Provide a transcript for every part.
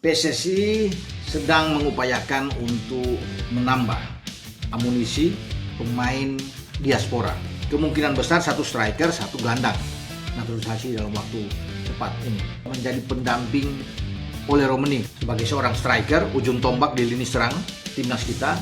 PSSI sedang mengupayakan untuk menambah amunisi pemain diaspora. Kemungkinan besar satu striker, satu gelandang naturalisasi dalam waktu cepat ini. Menjadi pendamping oleh Romani sebagai seorang striker, ujung tombak di lini serang timnas kita.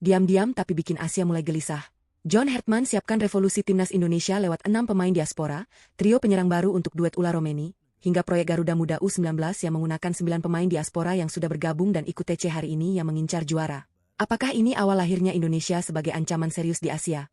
Diam-diam tapi bikin Asia mulai gelisah. John Hertman siapkan revolusi timnas Indonesia lewat 6 pemain diaspora, trio penyerang baru untuk duet Ula Romani, hingga proyek Garuda Muda U19 yang menggunakan 9 pemain diaspora yang sudah bergabung dan ikut TC hari ini yang mengincar juara. Apakah ini awal lahirnya Indonesia sebagai ancaman serius di Asia?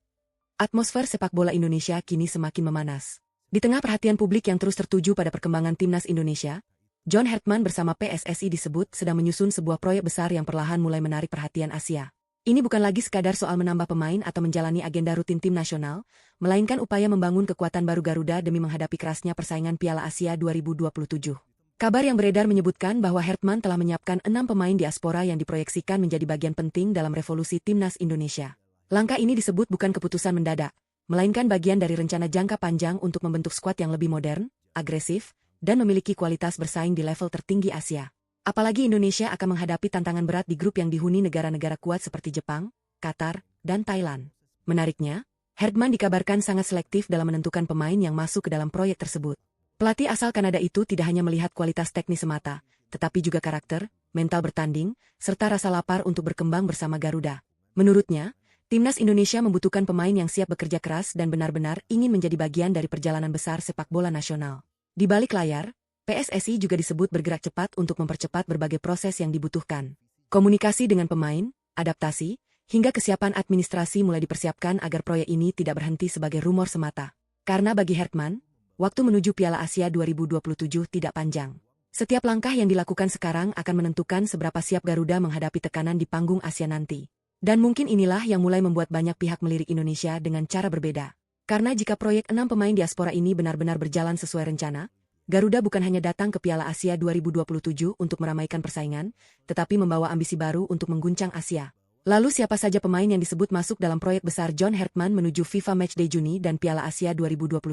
Atmosfer sepak bola Indonesia kini semakin memanas. Di tengah perhatian publik yang terus tertuju pada perkembangan timnas Indonesia, John Hertman bersama PSSI disebut sedang menyusun sebuah proyek besar yang perlahan mulai menarik perhatian Asia. Ini bukan lagi sekadar soal menambah pemain atau menjalani agenda rutin tim nasional, melainkan upaya membangun kekuatan baru Garuda demi menghadapi kerasnya persaingan Piala Asia 2027. Kabar yang beredar menyebutkan bahwa Hertman telah menyiapkan 6 pemain diaspora yang diproyeksikan menjadi bagian penting dalam revolusi timnas Indonesia. Langkah ini disebut bukan keputusan mendadak, melainkan bagian dari rencana jangka panjang untuk membentuk skuad yang lebih modern, agresif, dan memiliki kualitas bersaing di level tertinggi Asia. Apalagi Indonesia akan menghadapi tantangan berat di grup yang dihuni negara-negara kuat seperti Jepang, Qatar, dan Thailand. Menariknya, Hertman dikabarkan sangat selektif dalam menentukan pemain yang masuk ke dalam proyek tersebut. Pelatih asal Kanada itu tidak hanya melihat kualitas teknis semata, tetapi juga karakter, mental bertanding, serta rasa lapar untuk berkembang bersama Garuda. Menurutnya, timnas Indonesia membutuhkan pemain yang siap bekerja keras dan benar-benar ingin menjadi bagian dari perjalanan besar sepak bola nasional. Di balik layar, PSSI juga disebut bergerak cepat untuk mempercepat berbagai proses yang dibutuhkan. Komunikasi dengan pemain, adaptasi, hingga kesiapan administrasi mulai dipersiapkan agar proyek ini tidak berhenti sebagai rumor semata. Karena bagi Hertman, waktu menuju Piala Asia 2027 tidak panjang. Setiap langkah yang dilakukan sekarang akan menentukan seberapa siap Garuda menghadapi tekanan di panggung Asia nanti. Dan mungkin inilah yang mulai membuat banyak pihak melirik Indonesia dengan cara berbeda. Karena jika proyek 6 pemain diaspora ini benar-benar berjalan sesuai rencana, Garuda bukan hanya datang ke Piala Asia 2027 untuk meramaikan persaingan, tetapi membawa ambisi baru untuk mengguncang Asia. Lalu siapa saja pemain yang disebut masuk dalam proyek besar John Hertman menuju FIFA Matchday Juni dan Piala Asia 2027?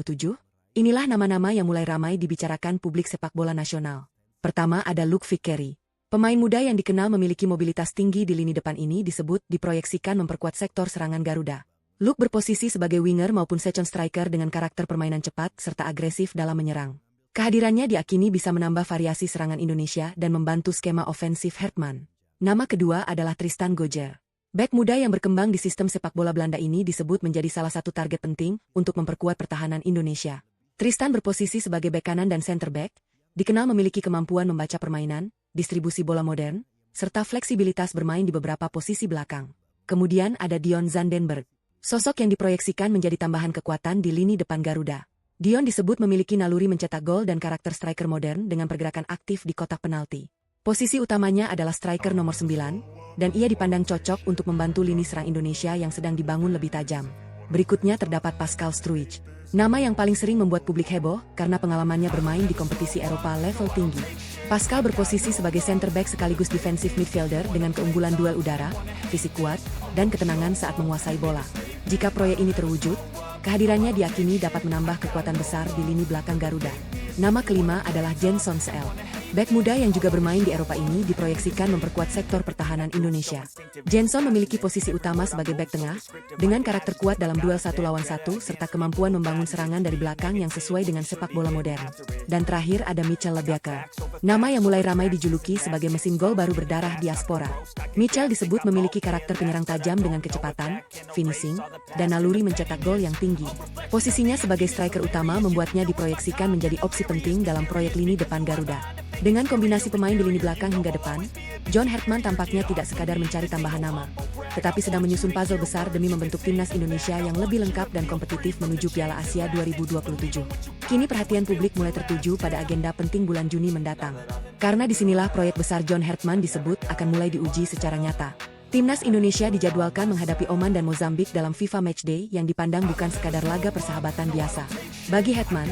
Inilah nama-nama yang mulai ramai dibicarakan publik sepak bola nasional. Pertama ada Luke Vickery. Pemain muda yang dikenal memiliki mobilitas tinggi di lini depan ini disebut diproyeksikan memperkuat sektor serangan Garuda. Luke berposisi sebagai winger maupun second striker dengan karakter permainan cepat serta agresif dalam menyerang. Kehadirannya diakini bisa menambah variasi serangan Indonesia dan membantu skema ofensif Hertman. Nama kedua adalah Tristan Gojer. Bek muda yang berkembang di sistem sepak bola Belanda ini disebut menjadi salah satu target penting untuk memperkuat pertahanan Indonesia. Tristan berposisi sebagai bek kanan dan center back, dikenal memiliki kemampuan membaca permainan, distribusi bola modern, serta fleksibilitas bermain di beberapa posisi belakang. Kemudian ada Dion Zandenberg, sosok yang diproyeksikan menjadi tambahan kekuatan di lini depan Garuda. Dion disebut memiliki naluri mencetak gol dan karakter striker modern dengan pergerakan aktif di kotak penalti. Posisi utamanya adalah striker nomor 9, dan ia dipandang cocok untuk membantu lini serang Indonesia yang sedang dibangun lebih tajam. Berikutnya terdapat Pascal Struijk, nama yang paling sering membuat publik heboh karena pengalamannya bermain di kompetisi Eropa level tinggi. Pascal berposisi sebagai center back sekaligus defensive midfielder dengan keunggulan duel udara, fisik kuat, dan ketenangan saat menguasai bola. Jika proyek ini terwujud, kehadirannya diakini dapat menambah kekuatan besar di lini belakang Garuda. Nama kelima adalah Jenson Seel. Bek muda yang juga bermain di Eropa ini diproyeksikan memperkuat sektor pertahanan Indonesia. Jenson memiliki posisi utama sebagai bek tengah, dengan karakter kuat dalam duel 1 lawan 1 serta kemampuan membangun serangan dari belakang yang sesuai dengan sepak bola modern. Dan terakhir ada Michel Lebecker, nama yang mulai ramai dijuluki sebagai mesin gol baru berdarah diaspora. Michel disebut memiliki karakter penyerang tajam dengan kecepatan, finishing, dan naluri mencetak gol yang tinggi. Posisinya sebagai striker utama membuatnya diproyeksikan menjadi opsi penting dalam proyek lini depan Garuda. Dengan kombinasi pemain di lini belakang hingga depan, John Hertman tampaknya tidak sekadar mencari tambahan nama, tetapi sedang menyusun puzzle besar demi membentuk timnas Indonesia yang lebih lengkap dan kompetitif menuju Piala Asia 2027. Kini perhatian publik mulai tertuju pada agenda penting bulan Juni mendatang. Karena disinilah proyek besar John Hertman disebut akan mulai diuji secara nyata. Timnas Indonesia dijadwalkan menghadapi Oman dan Mozambik dalam FIFA Matchday yang dipandang bukan sekadar laga persahabatan biasa. Bagi Hertman,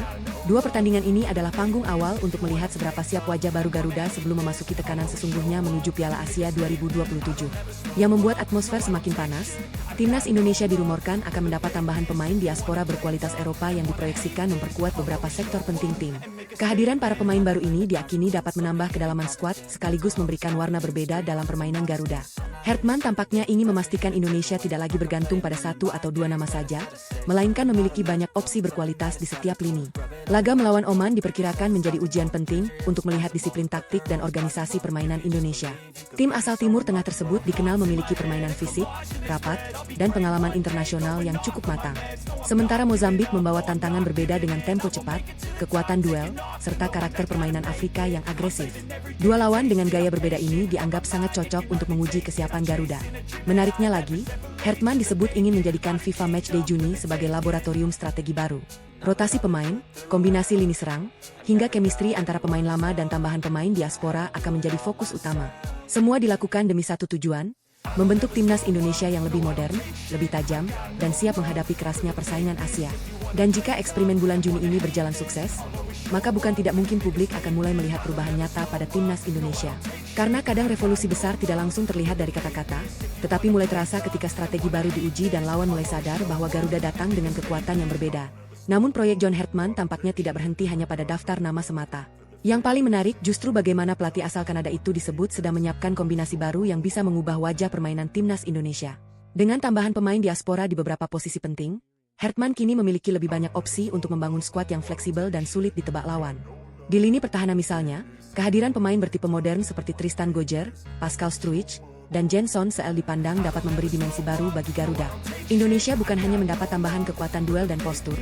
Dua pertandingan ini adalah panggung awal untuk melihat seberapa siap wajah baru Garuda sebelum memasuki tekanan sesungguhnya menuju Piala Asia 2027. Yang membuat atmosfer semakin panas, timnas Indonesia dirumorkan akan mendapat tambahan pemain diaspora berkualitas Eropa yang diproyeksikan memperkuat beberapa sektor penting tim. Kehadiran para pemain baru ini diakini dapat menambah kedalaman skuad sekaligus memberikan warna berbeda dalam permainan Garuda. Hertman tampaknya ingin memastikan Indonesia tidak lagi bergantung pada satu atau dua nama saja, melainkan memiliki banyak opsi berkualitas di setiap lini. Laga melawan Oman diperkirakan menjadi ujian penting untuk melihat disiplin taktik dan organisasi permainan Indonesia. Tim asal Timur Tengah tersebut dikenal memiliki permainan fisik, rapat, dan pengalaman internasional yang cukup matang. Sementara Mozambik membawa tantangan berbeda dengan tempo cepat, kekuatan duel, serta karakter permainan Afrika yang agresif. Dua lawan dengan gaya berbeda ini dianggap sangat cocok untuk menguji kesiapan Garuda. Menariknya lagi, Hertman disebut ingin menjadikan FIFA Matchday Juni sebagai laboratorium strategi baru. Rotasi pemain, kombinasi lini serang, hingga chemistry antara pemain lama dan tambahan pemain diaspora akan menjadi fokus utama. Semua dilakukan demi satu tujuan, membentuk timnas Indonesia yang lebih modern, lebih tajam, dan siap menghadapi kerasnya persaingan Asia. Dan jika eksperimen bulan Juni ini berjalan sukses, maka bukan tidak mungkin publik akan mulai melihat perubahan nyata pada timnas Indonesia. Karena kadang revolusi besar tidak langsung terlihat dari kata-kata, tetapi mulai terasa ketika strategi baru diuji dan lawan mulai sadar bahwa Garuda datang dengan kekuatan yang berbeda. Namun proyek John Hertman tampaknya tidak berhenti hanya pada daftar nama semata. Yang paling menarik justru bagaimana pelatih asal Kanada itu disebut sedang menyiapkan kombinasi baru yang bisa mengubah wajah permainan timnas Indonesia. Dengan tambahan pemain diaspora di beberapa posisi penting, Hertman kini memiliki lebih banyak opsi untuk membangun skuad yang fleksibel dan sulit ditebak lawan. Di lini pertahanan misalnya, kehadiran pemain bertipe modern seperti Tristan Gojjer, Pascal Struijk, dan Jenson Seel dipandang dapat memberi dimensi baru bagi Garuda. Indonesia bukan hanya mendapat tambahan kekuatan duel dan postur,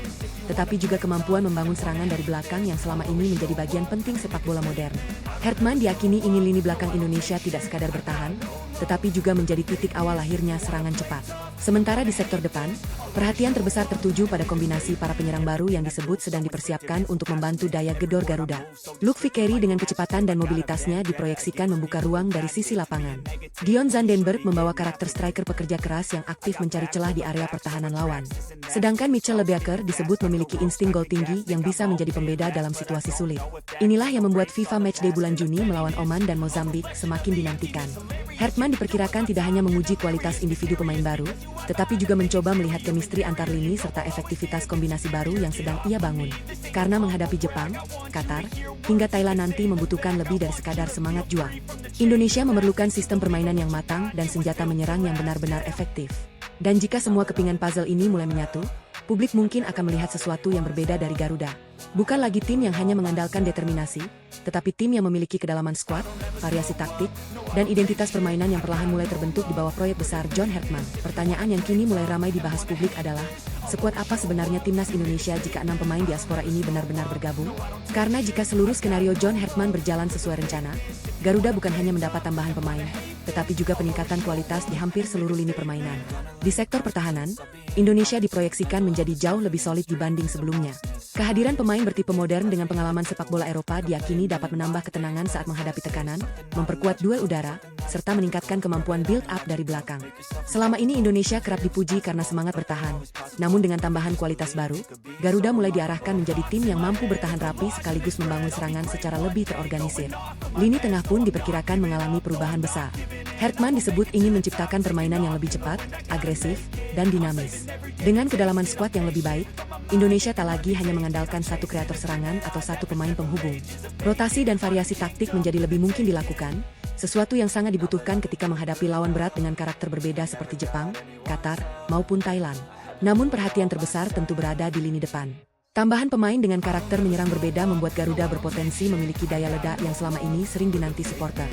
tetapi juga kemampuan membangun serangan dari belakang yang selama ini menjadi bagian penting sepak bola modern. Hertman diyakini ingin lini belakang Indonesia tidak sekadar bertahan, tetapi juga menjadi titik awal lahirnya serangan cepat. Sementara di sektor depan, perhatian terbesar tertuju pada kombinasi para penyerang baru yang disebut sedang dipersiapkan untuk membantu daya gedor Garuda. Luke Vickery dengan kecepatan dan mobilitasnya diproyeksikan membuka ruang dari sisi lapangan. Dion Zandenberg membawa karakter striker pekerja keras yang aktif mencari celah di area pertahanan lawan. Sedangkan Michel Lebeaker disebut memiliki insting gol tinggi yang bisa menjadi pembeda dalam situasi sulit. Inilah yang membuat FIFA Matchday bulan Juni melawan Oman dan Mozambik semakin dinantikan. Hertman diperkirakan tidak hanya menguji kualitas individu pemain baru, tetapi juga mencoba melihat chemistry antar lini serta efektivitas kombinasi baru yang sedang ia bangun. Karena menghadapi Jepang, Qatar, hingga Thailand nanti membutuhkan lebih dari sekadar semangat juang. Indonesia memerlukan sistem permainan yang matang dan senjata menyerang yang benar-benar efektif. Dan jika semua kepingan puzzle ini mulai menyatu, publik mungkin akan melihat sesuatu yang berbeda dari Garuda. Bukan lagi tim yang hanya mengandalkan determinasi, tetapi tim yang memiliki kedalaman skuad, variasi taktik, dan identitas permainan yang perlahan mulai terbentuk di bawah proyek besar John Hertman. Pertanyaan yang kini mulai ramai dibahas publik adalah, sekuat apa sebenarnya timnas Indonesia jika 6 pemain diaspora ini benar-benar bergabung? Karena jika seluruh skenario John Hertman berjalan sesuai rencana, Garuda bukan hanya mendapat tambahan pemain, tetapi juga peningkatan kualitas di hampir seluruh lini permainan. Di sektor pertahanan, Indonesia diproyeksikan menjadi jauh lebih solid dibanding sebelumnya. Kehadiran pemain bertipe modern dengan pengalaman sepak bola Eropa diyakini dapat menambah ketenangan saat menghadapi tekanan, memperkuat duel udara, serta meningkatkan kemampuan build-up dari belakang. Selama ini Indonesia kerap dipuji karena semangat bertahan. Namun dengan tambahan kualitas baru, Garuda mulai diarahkan menjadi tim yang mampu bertahan rapi sekaligus membangun serangan secara lebih terorganisir. Lini tengah pun diperkirakan mengalami perubahan besar. Hertman disebut ingin menciptakan permainan yang lebih cepat, agresif, dan dinamis. Dengan kedalaman skuad yang lebih baik, Indonesia tak lagi hanya mengandalkan satu kreator serangan atau satu pemain penghubung. Rotasi dan variasi taktik menjadi lebih mungkin dilakukan, sesuatu yang sangat dibutuhkan ketika menghadapi lawan berat dengan karakter berbeda seperti Jepang, Qatar, maupun Thailand. Namun perhatian terbesar tentu berada di lini depan. Tambahan pemain dengan karakter menyerang berbeda membuat Garuda berpotensi memiliki daya ledak yang selama ini sering dinanti supporter.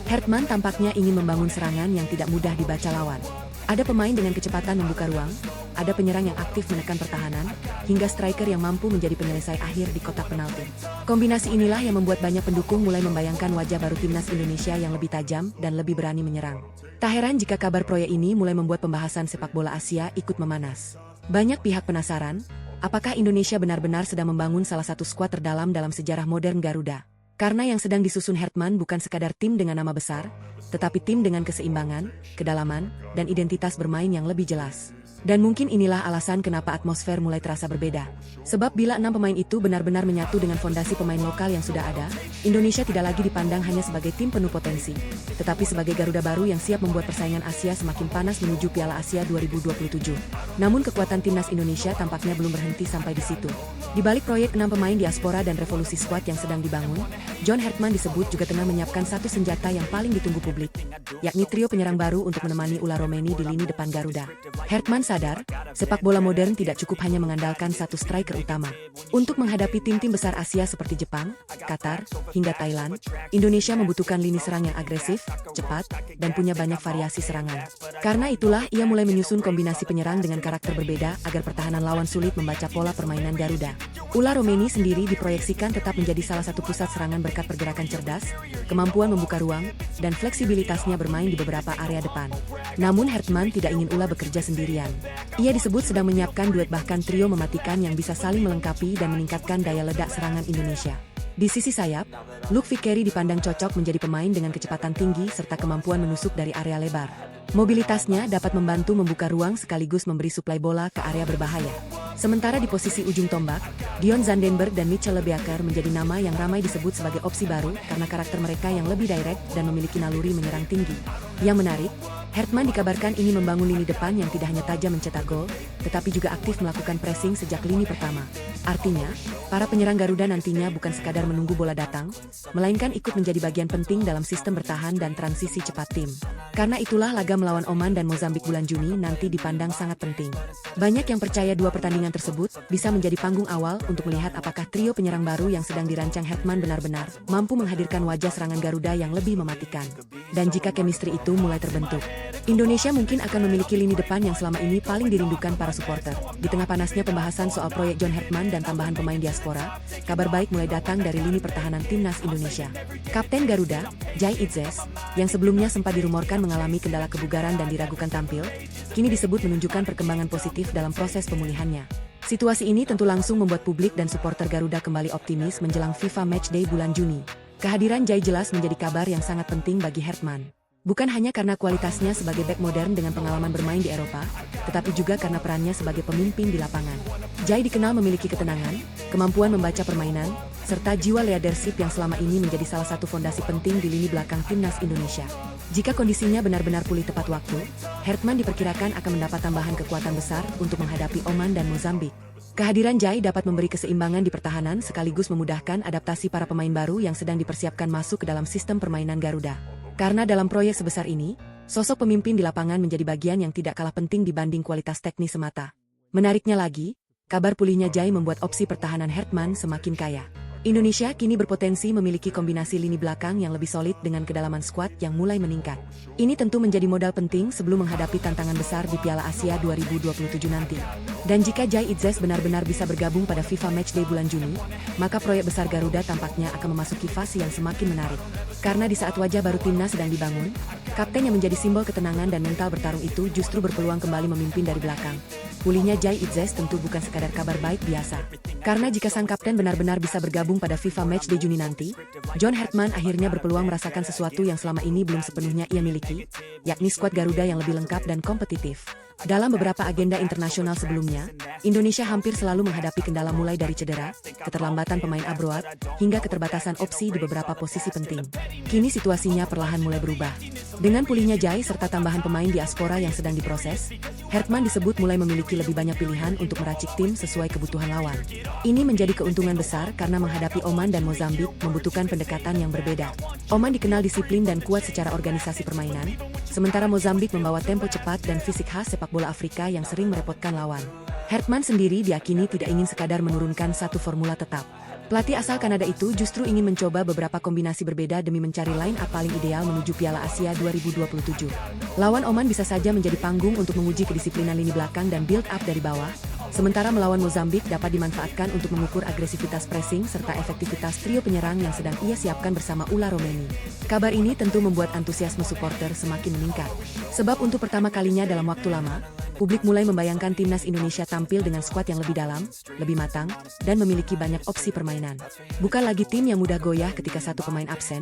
Hertman tampaknya ingin membangun serangan yang tidak mudah dibaca lawan. Ada pemain dengan kecepatan membuka ruang, ada penyerang yang aktif menekan pertahanan, hingga striker yang mampu menjadi penyelesai akhir di kotak penalti. Kombinasi inilah yang membuat banyak pendukung mulai membayangkan wajah baru timnas Indonesia yang lebih tajam dan lebih berani menyerang. Tak heran jika kabar proyek ini mulai membuat pembahasan sepak bola Asia ikut memanas. Banyak pihak penasaran, apakah Indonesia benar-benar sedang membangun salah satu skuad terdalam dalam sejarah modern Garuda? Karena yang sedang disusun Hertman bukan sekadar tim dengan nama besar, tetapi tim dengan keseimbangan, kedalaman, dan identitas bermain yang lebih jelas. Dan mungkin inilah alasan kenapa atmosfer mulai terasa berbeda. Sebab bila 6 pemain itu benar-benar menyatu dengan fondasi pemain lokal yang sudah ada, Indonesia tidak lagi dipandang hanya sebagai tim penuh potensi, tetapi sebagai Garuda baru yang siap membuat persaingan Asia semakin panas menuju Piala Asia 2027. Namun kekuatan timnas Indonesia tampaknya belum berhenti sampai di situ. Di balik proyek 6 pemain diaspora dan revolusi skuad yang sedang dibangun, John Hertman disebut juga tengah menyiapkan satu senjata yang paling ditunggu publik, yakni trio penyerang baru untuk menemani Ula Romeni di lini depan Garuda. Hertman sadar, sepak bola modern tidak cukup hanya mengandalkan satu striker utama. Untuk menghadapi tim-tim besar Asia seperti Jepang, Qatar, hingga Thailand, Indonesia membutuhkan lini serang yang agresif, cepat, dan punya banyak variasi serangan. Karena itulah ia mulai menyusun kombinasi penyerang dengan karakter berbeda agar pertahanan lawan sulit membaca pola permainan Garuda. Ula Romeni sendiri diproyeksikan tetap menjadi salah satu pusat serangan berkat pergerakan cerdas, kemampuan membuka ruang, dan fleksibilitasnya bermain di beberapa area depan. Namun Hertman tidak ingin Ula bekerja sendirian. Ia disebut sedang menyiapkan duet bahkan trio mematikan yang bisa saling melengkapi dan meningkatkan daya ledak serangan Indonesia. Di sisi sayap, Luke Vickery dipandang cocok menjadi pemain dengan kecepatan tinggi serta kemampuan menusuk dari area lebar. Mobilitasnya dapat membantu membuka ruang sekaligus memberi suplai bola ke area berbahaya. Sementara di posisi ujung tombak, Dion Zandenberg dan Mitchell Lebeaker menjadi nama yang ramai disebut sebagai opsi baru karena karakter mereka yang lebih direct dan memiliki naluri menyerang tinggi. Yang menarik, Hertman dikabarkan ingin membangun lini depan yang tidak hanya tajam mencetak gol, tetapi juga aktif melakukan pressing sejak lini pertama. Artinya, para penyerang Garuda nantinya bukan sekadar menunggu bola datang, melainkan ikut menjadi bagian penting dalam sistem bertahan dan transisi cepat tim. Karena itulah laga melawan Oman dan Mozambik bulan Juni nanti dipandang sangat penting. Banyak yang percaya dua pertandingan tersebut bisa menjadi panggung awal untuk melihat apakah trio penyerang baru yang sedang dirancang Hertman benar-benar mampu menghadirkan wajah serangan Garuda yang lebih mematikan. Dan jika chemistry itu mulai terbentuk, Indonesia mungkin akan memiliki lini depan yang selama ini paling dirindukan para supporter. Di tengah panasnya pembahasan soal proyek John Hertman dan tambahan pemain diaspora, kabar baik mulai datang dari lini pertahanan timnas Indonesia. Kapten Garuda, Jai Itzes, yang sebelumnya sempat dirumorkan mengalami kendala kebugaran dan diragukan tampil, kini disebut menunjukkan perkembangan positif dalam proses pemulihannya. Situasi ini tentu langsung membuat publik dan supporter Garuda kembali optimis menjelang FIFA Matchday bulan Juni. Kehadiran Jai jelas menjadi kabar yang sangat penting bagi Hertman. Bukan hanya karena kualitasnya sebagai bek modern dengan pengalaman bermain di Eropa, tetapi juga karena perannya sebagai pemimpin di lapangan. Jai dikenal memiliki ketenangan, kemampuan membaca permainan, serta jiwa leadership yang selama ini menjadi salah satu fondasi penting di lini belakang timnas Indonesia. Jika kondisinya benar-benar pulih tepat waktu, Hertman diperkirakan akan mendapat tambahan kekuatan besar untuk menghadapi Oman dan Mozambik. Kehadiran Jai dapat memberi keseimbangan di pertahanan sekaligus memudahkan adaptasi para pemain baru yang sedang dipersiapkan masuk ke dalam sistem permainan Garuda. Karena dalam proyek sebesar ini, sosok pemimpin di lapangan menjadi bagian yang tidak kalah penting dibanding kualitas teknis semata. Menariknya lagi, kabar pulihnya Jai membuat opsi pertahanan Hertman semakin kaya. Indonesia kini berpotensi memiliki kombinasi lini belakang yang lebih solid dengan kedalaman skuad yang mulai meningkat. Ini tentu menjadi modal penting sebelum menghadapi tantangan besar di Piala Asia 2027 nanti. Dan jika Jai Itzes benar-benar bisa bergabung pada FIFA Matchday bulan Juni, maka proyek besar Garuda tampaknya akan memasuki fase yang semakin menarik. Karena di saat wajah baru timnas sedang dibangun, kapten yang menjadi simbol ketenangan dan mental bertarung itu justru berpeluang kembali memimpin dari belakang. Pulihnya Jai Itzes tentu bukan sekadar kabar baik biasa. Karena jika sang kapten benar-benar bisa bergabung pada FIFA Matchday Juni nanti, John Hertman akhirnya berpeluang merasakan sesuatu yang selama ini belum sepenuhnya ia miliki, yakni skuad Garuda yang lebih lengkap dan kompetitif. Dalam beberapa agenda internasional sebelumnya, Indonesia hampir selalu menghadapi kendala mulai dari cedera, keterlambatan pemain abroad, hingga keterbatasan opsi di beberapa posisi penting. Kini situasinya perlahan mulai berubah. Dengan pulihnya Jai serta tambahan pemain diaspora yang sedang diproses, Hertman disebut mulai memiliki lebih banyak pilihan untuk meracik tim sesuai kebutuhan lawan. Ini menjadi keuntungan besar karena menghadapi Oman dan Mozambik membutuhkan pendekatan yang berbeda. Oman dikenal disiplin dan kuat secara organisasi permainan, sementara Mozambik membawa tempo cepat dan fisik khas sepak bola Afrika yang sering merepotkan lawan. Hertman sendiri diyakini tidak ingin sekadar menurunkan satu formula tetap. Pelatih asal Kanada itu justru ingin mencoba beberapa kombinasi berbeda demi mencari line-up paling ideal menuju Piala Asia 2027. Lawan Oman bisa saja menjadi panggung untuk menguji kedisiplinan lini belakang dan build up dari bawah, sementara melawan Mozambik dapat dimanfaatkan untuk mengukur agresivitas pressing serta efektivitas trio penyerang yang sedang ia siapkan bersama Ula Romeni. Kabar ini tentu membuat antusiasme supporter semakin meningkat. Sebab untuk pertama kalinya dalam waktu lama, publik mulai membayangkan timnas Indonesia tampil dengan skuad yang lebih dalam, lebih matang, dan memiliki banyak opsi permainan. Bukan lagi tim yang mudah goyah ketika satu pemain absen,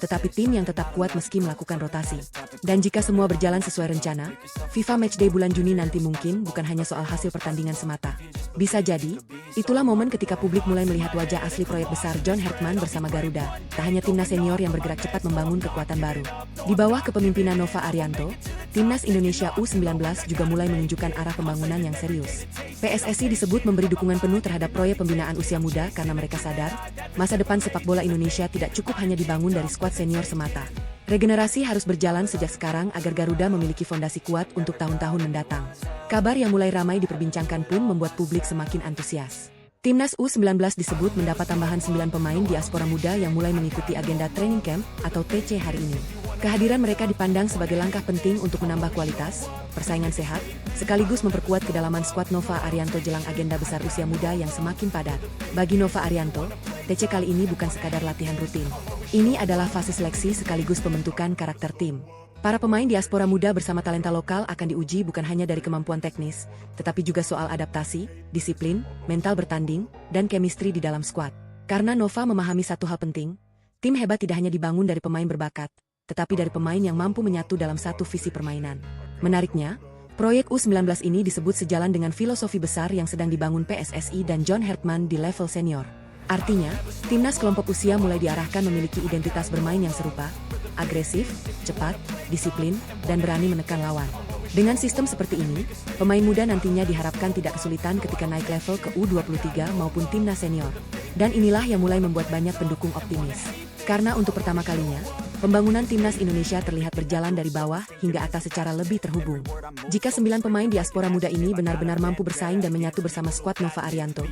tetapi tim yang tetap kuat meski melakukan rotasi. Dan jika semua berjalan sesuai rencana, FIFA Matchday bulan Juni nanti mungkin bukan hanya soal hasil pertandingan semata. Bisa jadi, itulah momen ketika publik mulai melihat wajah asli proyek besar John Hertman bersama Garuda, tak hanya timnas senior yang bergerak cepat membangun kekuatan baru. Di bawah kepemimpinan Nova Arianto, timnas Indonesia U19 juga mulai menunjukkan arah pembangunan yang serius. PSSI disebut memberi dukungan penuh terhadap proyek pembinaan usia muda karena mereka sadar, masa depan sepak bola Indonesia tidak cukup hanya dibangun dari skuad senior semata. Regenerasi harus berjalan sejak sekarang agar Garuda memiliki fondasi kuat untuk tahun-tahun mendatang. Kabar yang mulai ramai diperbincangkan pun membuat publik semakin antusias. Timnas U19 disebut mendapat tambahan 9 pemain diaspora muda yang mulai mengikuti agenda training camp atau TC hari ini. Kehadiran mereka dipandang sebagai langkah penting untuk menambah kualitas, persaingan sehat, sekaligus memperkuat kedalaman skuad Nova Arianto jelang agenda besar usia muda yang semakin padat. Bagi Nova Arianto, TC kali ini bukan sekadar latihan rutin. Ini adalah fase seleksi sekaligus pembentukan karakter tim. Para pemain diaspora muda bersama talenta lokal akan diuji bukan hanya dari kemampuan teknis, tetapi juga soal adaptasi, disiplin, mental bertanding, dan chemistry di dalam skuad. Karena Nova memahami satu hal penting, tim hebat tidak hanya dibangun dari pemain berbakat, tetapi dari pemain yang mampu menyatu dalam satu visi permainan. Menariknya, proyek U19 ini disebut sejalan dengan filosofi besar yang sedang dibangun PSSI dan John Hertman di level senior. Artinya, timnas kelompok usia mulai diarahkan memiliki identitas bermain yang serupa, agresif, cepat, disiplin, dan berani menekan lawan. Dengan sistem seperti ini, pemain muda nantinya diharapkan tidak kesulitan ketika naik level ke U23 maupun timnas senior. Dan inilah yang mulai membuat banyak pendukung optimis. Karena untuk pertama kalinya, pembangunan timnas Indonesia terlihat berjalan dari bawah hingga atas secara lebih terhubung. Jika 9 pemain diaspora muda ini benar-benar mampu bersaing dan menyatu bersama skuad Nova Arianto,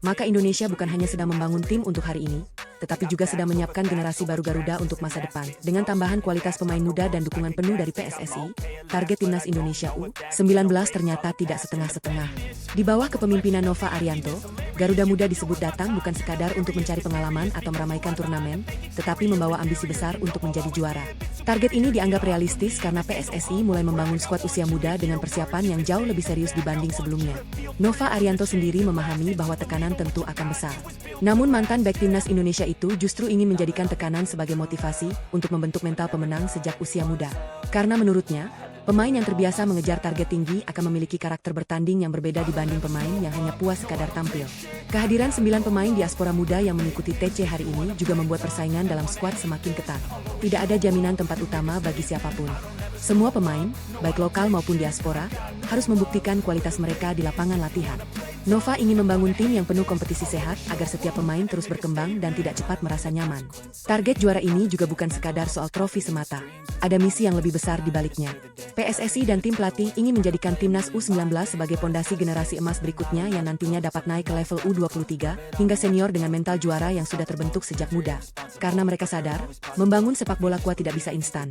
maka Indonesia bukan hanya sedang membangun tim untuk hari ini, tetapi juga sedang menyiapkan generasi baru Garuda untuk masa depan. Dengan tambahan kualitas pemain muda dan dukungan penuh dari PSSI, target timnas Indonesia U19 ternyata tidak setengah-setengah. Di bawah kepemimpinan Nova Arianto, Garuda Muda disebut datang bukan sekadar untuk mencari pengalaman atau meramaikan turnamen, tetapi membawa ambisi besar untuk menjadi juara. Target ini dianggap realistis karena PSSI mulai membangun skuad usia muda dengan persiapan yang jauh lebih serius dibanding sebelumnya. Nova Arianto sendiri memahami bahwa tekanan tentu akan besar. Namun mantan bek timnas Indonesia itu justru ingin menjadikan tekanan sebagai motivasi untuk membentuk mental pemenang sejak usia muda. Karena menurutnya, pemain yang terbiasa mengejar target tinggi akan memiliki karakter bertanding yang berbeda dibanding pemain yang hanya puas sekadar tampil. Kehadiran 9 pemain diaspora muda yang mengikuti TC hari ini juga membuat persaingan dalam skuad semakin ketat. Tidak ada jaminan tempat utama bagi siapapun. Semua pemain, baik lokal maupun diaspora, harus membuktikan kualitas mereka di lapangan latihan. Nova ingin membangun tim yang penuh kompetisi sehat agar setiap pemain terus berkembang dan tidak cepat merasa nyaman. Target juara ini juga bukan sekadar soal trofi semata. Ada misi yang lebih besar di baliknya. PSSI dan tim pelatih ingin menjadikan timnas U19 sebagai pondasi generasi emas berikutnya yang nantinya dapat naik ke level U23 hingga senior dengan mental juara yang sudah terbentuk sejak muda. Karena mereka sadar, membangun sepak bola kuat tidak bisa instan,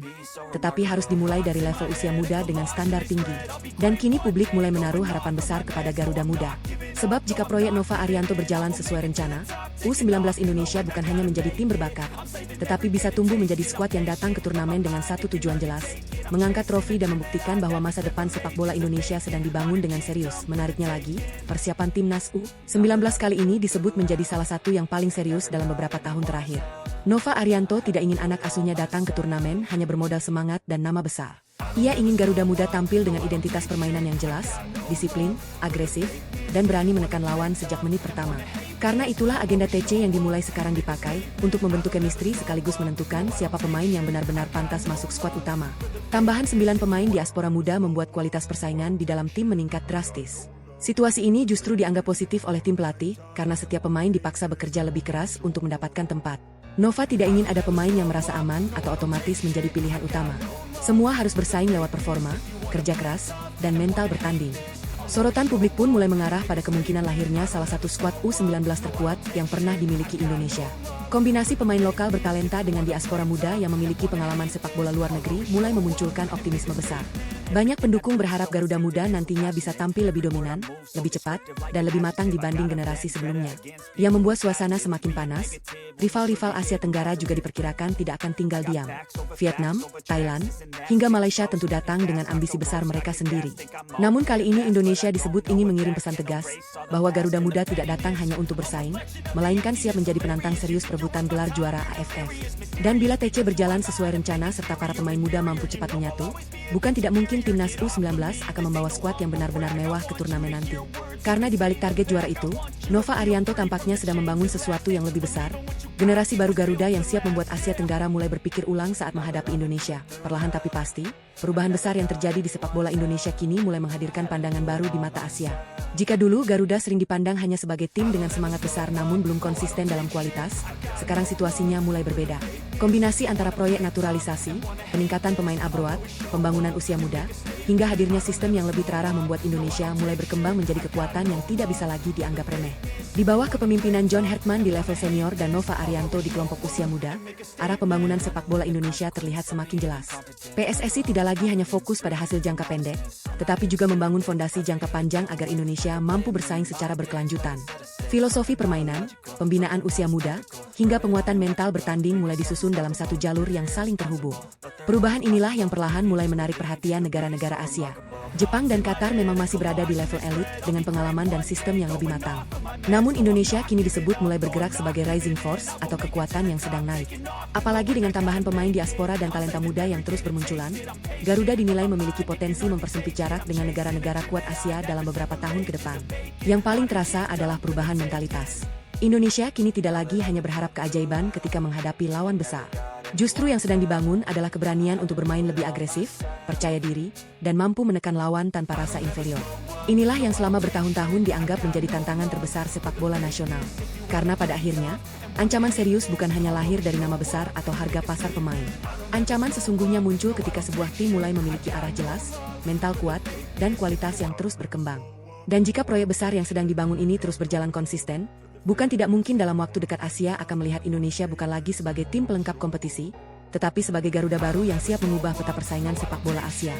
tetapi harus dimulai dari level usia muda dengan standar tinggi. Dan kini publik mulai menaruh harapan besar kepada Garuda Muda. Sebab jika proyek Nova Arianto berjalan sesuai rencana, U19 Indonesia bukan hanya menjadi tim berbakat, tetapi bisa tumbuh menjadi skuad yang datang ke turnamen dengan satu tujuan jelas, mengangkat trofi dan membuktikan bahwa masa depan sepak bola Indonesia sedang dibangun dengan serius. Menariknya lagi, persiapan timnas U19 kali ini disebut menjadi salah satu yang paling serius dalam beberapa tahun terakhir. Nova Arianto tidak ingin anak asuhnya datang ke turnamen hanya bermodal semangat dan nama besar. Ia ingin Garuda Muda tampil dengan identitas permainan yang jelas, disiplin, agresif, dan berani menekan lawan sejak menit pertama. Karena itulah agenda TC yang dimulai sekarang dipakai untuk membentuk chemistry sekaligus menentukan siapa pemain yang benar-benar pantas masuk skuad utama. Tambahan 9 pemain diaspora muda membuat kualitas persaingan di dalam tim meningkat drastis. Situasi ini justru dianggap positif oleh tim pelatih karena setiap pemain dipaksa bekerja lebih keras untuk mendapatkan tempat. Nova tidak ingin ada pemain yang merasa aman atau otomatis menjadi pilihan utama. Semua harus bersaing lewat performa, kerja keras, dan mental bertanding. Sorotan publik pun mulai mengarah pada kemungkinan lahirnya salah satu skuad U19 terkuat yang pernah dimiliki Indonesia. Kombinasi pemain lokal bertalenta dengan diaspora muda yang memiliki pengalaman sepak bola luar negeri mulai memunculkan optimisme besar. Banyak pendukung berharap Garuda Muda nantinya bisa tampil lebih dominan, lebih cepat, dan lebih matang dibanding generasi sebelumnya. Yang membuat suasana semakin panas, rival-rival Asia Tenggara juga diperkirakan tidak akan tinggal diam. Vietnam, Thailand, hingga Malaysia tentu datang dengan ambisi besar mereka sendiri. Namun kali ini Indonesia disebut ingin mengirim pesan tegas, bahwa Garuda Muda tidak datang hanya untuk bersaing, melainkan siap menjadi penantang serius perebutan gelar juara AFF. Dan bila TC berjalan sesuai rencana serta para pemain muda mampu cepat menyatu, bukan tidak mungkin timnas U19 akan membawa skuad yang benar-benar mewah ke turnamen nanti. Karena di balik target juara itu, Nova Arianto tampaknya sedang membangun sesuatu yang lebih besar, generasi baru Garuda yang siap membuat Asia Tenggara mulai berpikir ulang saat menghadapi Indonesia. Perlahan tapi pasti, perubahan besar yang terjadi di sepak bola Indonesia kini mulai menghadirkan pandangan baru di mata Asia. Jika dulu Garuda sering dipandang hanya sebagai tim dengan semangat besar namun belum konsisten dalam kualitas, sekarang situasinya mulai berbeda. Kombinasi antara proyek naturalisasi, peningkatan pemain abroad, pembangunan usia muda, hingga hadirnya sistem yang lebih terarah membuat Indonesia mulai berkembang menjadi kekuatan yang tidak bisa lagi dianggap remeh. Di bawah kepemimpinan John Hertman di level senior dan Nova Arianto di kelompok usia muda, arah pembangunan sepak bola Indonesia terlihat semakin jelas. PSSI tidak lagi hanya fokus pada hasil jangka pendek, tetapi juga membangun fondasi jangka panjang agar Indonesia mampu bersaing secara berkelanjutan. Filosofi permainan, pembinaan usia muda, hingga penguatan mental bertanding mulai disusun dalam satu jalur yang saling terhubung. Perubahan inilah yang perlahan mulai menarik perhatian negara-negara Asia. Jepang dan Qatar memang masih berada di level elit dengan pengalaman dan sistem yang lebih matang. Namun Indonesia kini disebut mulai bergerak sebagai rising force atau kekuatan yang sedang naik. Apalagi dengan tambahan pemain diaspora dan talenta muda yang terus bermunculan, Garuda dinilai memiliki potensi mempersempit jarak dengan negara-negara kuat Asia dalam beberapa tahun ke depan. Yang paling terasa adalah perubahan mentalitas. Indonesia kini tidak lagi hanya berharap keajaiban ketika menghadapi lawan besar. Justru yang sedang dibangun adalah keberanian untuk bermain lebih agresif, percaya diri, dan mampu menekan lawan tanpa rasa inferior. Inilah yang selama bertahun-tahun dianggap menjadi tantangan terbesar sepak bola nasional. Karena pada akhirnya, ancaman serius bukan hanya lahir dari nama besar atau harga pasar pemain. Ancaman sesungguhnya muncul ketika sebuah tim mulai memiliki arah jelas, mental kuat, dan kualitas yang terus berkembang. Dan jika proyek besar yang sedang dibangun ini terus berjalan konsisten, bukan tidak mungkin dalam waktu dekat Asia akan melihat Indonesia bukan lagi sebagai tim pelengkap kompetisi, tetapi sebagai Garuda baru yang siap mengubah peta persaingan sepak bola Asia.